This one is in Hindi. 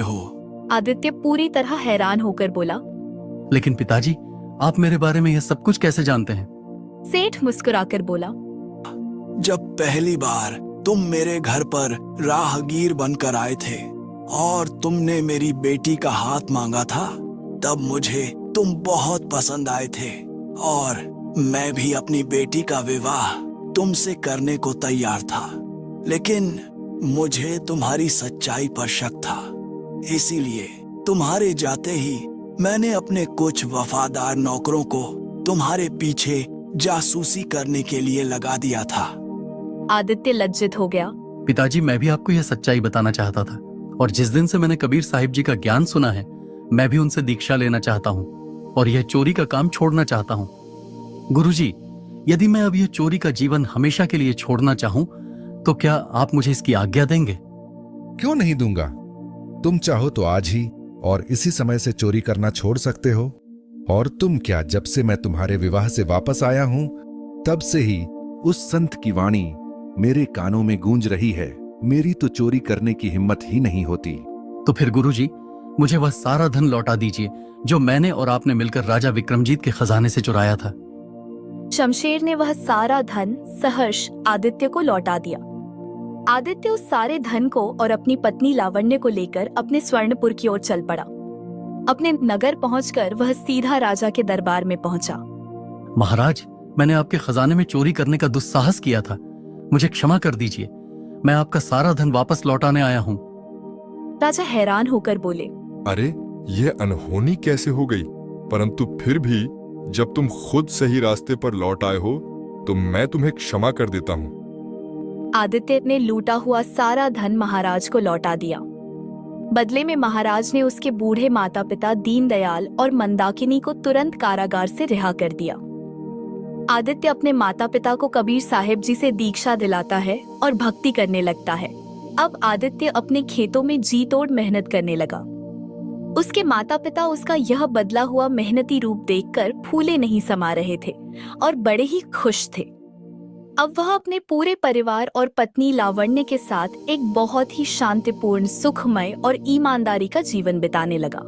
हो। आदित्य पूरी तरह हैरान होकर बोला। लेकिन पिताजी, आप मेरे बारे में यह सब कुछ कैसे जानते हैं? सेठ मुस्कुराकर बोला। जब पहली बार तुम मेरे घर पर राहगीर बनकर आए थे और तुमने मेरी बेटी का हाथ मांगा था, तब मुझे तुम बहुत पसंद आए थे और मैं भी अपनी बेटी का विवाह तुमसे करने को तैयार था। लेकिन मुझे तुम्हारी सच्चाई पर शक था, इसीलिए तुम्हारे जाते ही मैंने अपने कुछ वफादार नौकरों को तुम्हारे पीछे जासूसी करने के लिए लगा दिया था। आदित्य लज्जित हो गया। पिताजी, मैं भी आपको यह सच्चाई बताना चाहता था, और जिस दिन से मैंने कबीर साहिब जी का ज्ञान सुना है, मैं भी उनसे दीक्षा लेना चाहता हूँ और यह चोरी का काम छोड़ना चाहता हूँ। गुरुजी, यदि मैं अब यह चोरी का जीवन हमेशा के लिए छोड़ना चाहूँ तो क्या आप मुझे इसकी आज्ञा देंगे? क्यों नहीं दूंगा। तुम चाहो तो आज ही और इसी समय से चोरी करना छोड़ सकते हो। और तुम क्या, जब से मैं तुम्हारे विवाह से वापस आया हूं तब से ही उस संत की वाणी मेरे कानों में गूंज रही है। मेरी तो चोरी करने की हिम्मत ही नहीं होती। तो फिर गुरुजी, मुझे वह सारा धन लौटा दीजिए जो मैंने और आपने मिलकर राजा विक्रमजीत के खजाने से चुराया था। शमशेर ने वह सारा धन सहर्ष आदित्य को लौटा दिया। आदित्य उस सारे धन को और अपनी पत्नी लावण्य को लेकर अपने स्वर्णपुर की ओर चल पड़ा। अपने नगर पहुंचकर वह सीधा राजा के दरबार में पहुंचा। महाराज, मैंने आपके खजाने में चोरी करने का दुस्साहस किया था, मुझे क्षमा कर दीजिए। मैं आपका सारा धन वापस लौटाने आया हूँ। राजा हैरान होकर बोले। अरे, यह अनहोनी कैसे हो गई? परंतु फिर भी जब तुम खुद सही रास्ते पर लौट आए हो तो मैं तुम्हें क्षमा कर देता हूँ। आदित्य ने लूटा हुआ सारा धन महाराज को लौटा दिया। बदले में महाराज ने उसके बूढ़े माता पिता दीनदयाल और मंदाकिनी को तुरंत कारागार से रिहा कर दिया। आदित्य अपने माता पिता को कबीर साहिब जी से दीक्षा दिलाता है और भक्ति करने लगता है। अब आदित्य अपने खेतों में जी तोड़ मेहनत करने लगा। उसके माता पिता उसका यह बदला हुआ मेहनती रूप देखकर फूले नहीं समा रहे थे और बड़े ही खुश थे। अब वह अपने पूरे परिवार और पत्नी लावण्य के साथ एक बहुत ही शांतिपूर्ण, सुखमय और ईमानदारी का जीवन बिताने लगा।